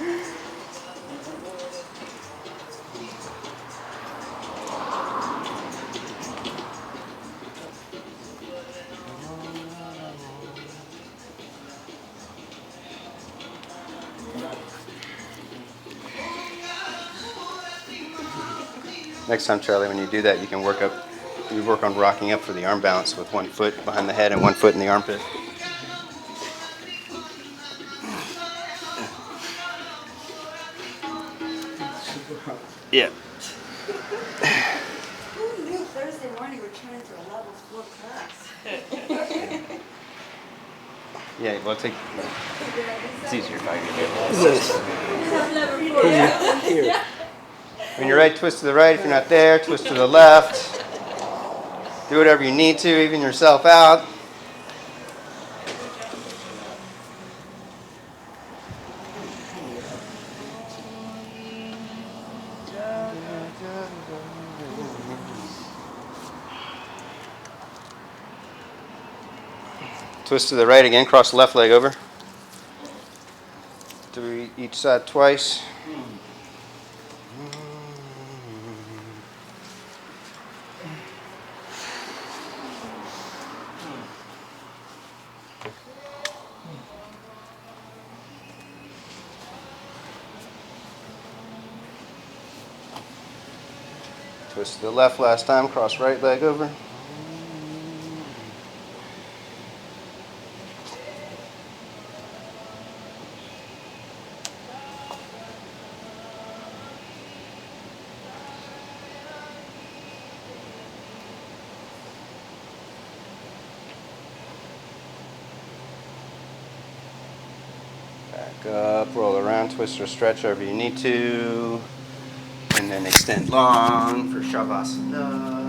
Next time, Charlie, when you do that, you can work on rocking up for the arm balance with one foot behind the head and one foot in the armpit. Yeah. Who knew Thursday morning we're turning to a level 4 class? Yeah, well, it's easier if I get Here. When you're right, twist to the right. If you're not there, twist to the left. Do whatever you need to, even yourself out. Twist to the right again, cross the left leg over. Do each side twice. Twist to the left last time, cross right leg over. Back up, roll around, twist or stretch wherever you need to. And then extend long for Shavasana.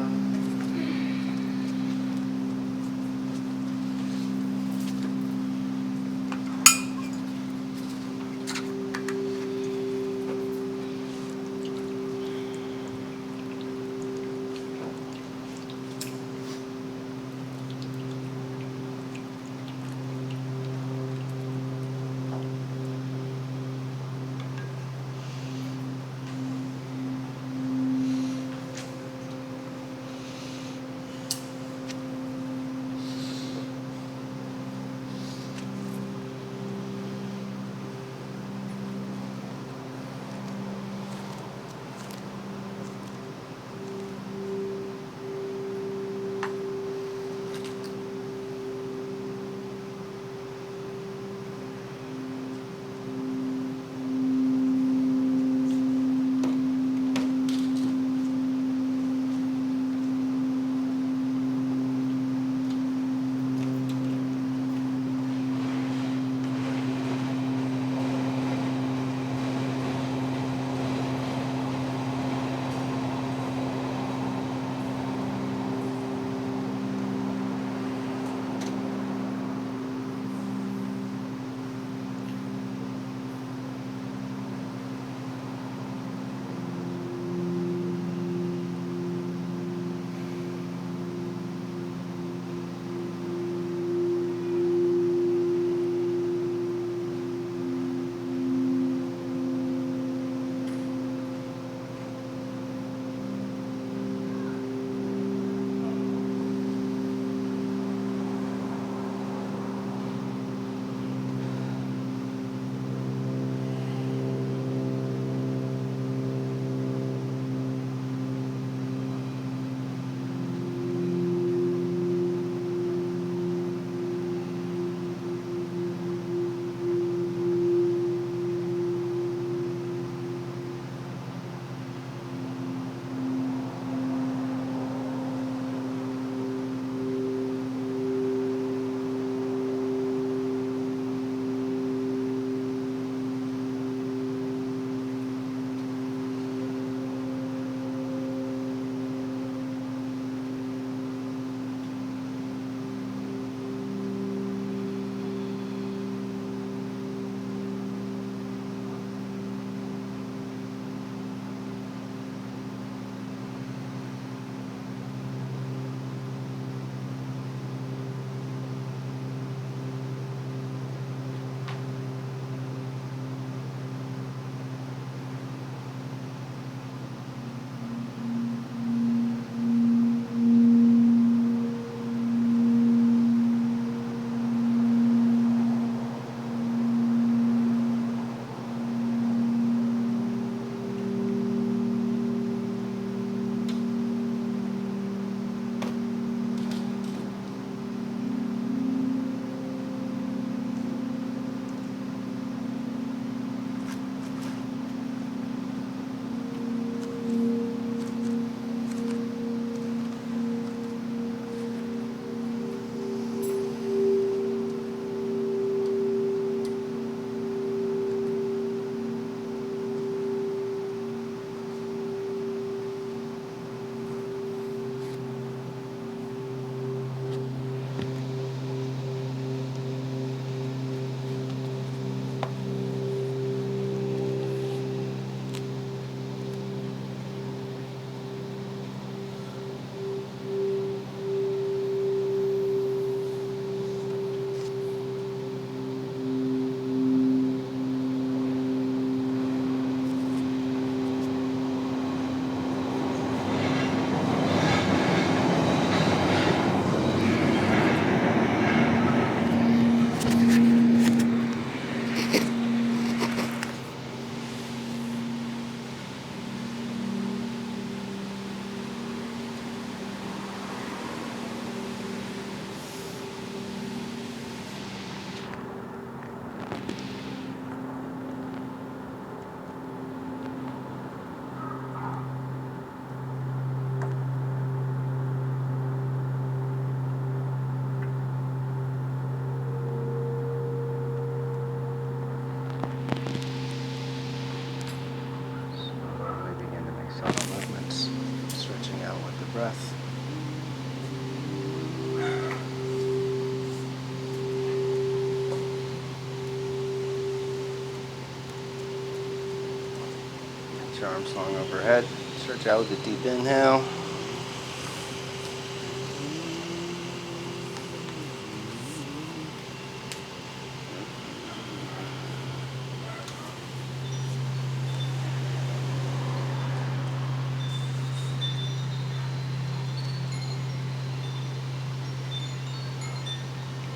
Reach your arms long overhead. Stretch out with a deep inhale.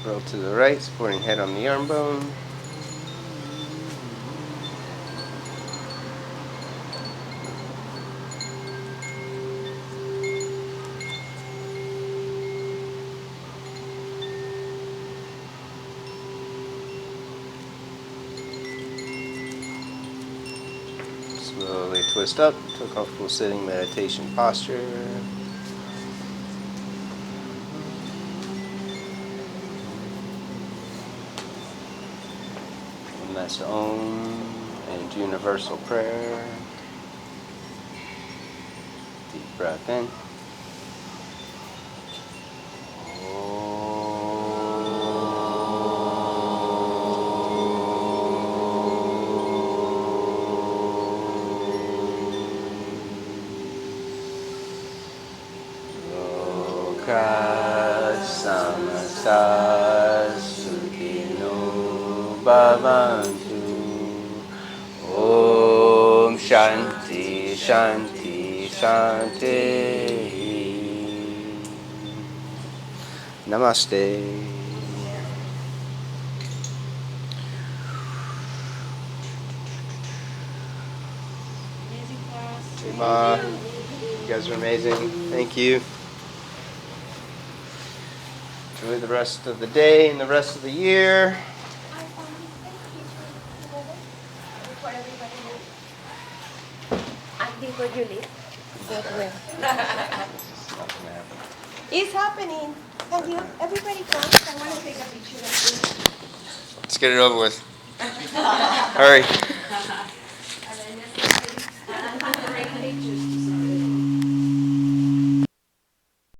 Roll to the right, supporting head on the arm bone. Slowly twist up to a comfortable sitting meditation posture. And that's Om and universal prayer. Deep breath in. Samasta Sukhino Bhavantu. Om Shanti Shanti Shanti. Namaste. Amazing class. Hey, Ma. You guys are amazing. Thank you. Enjoy the rest of the day and the rest of the year. For everybody else. And before you leave, God will. It's not gonna happen. It's happening. Can you, everybody come? I want to take a picture of you. Let's get it over with. Hurry.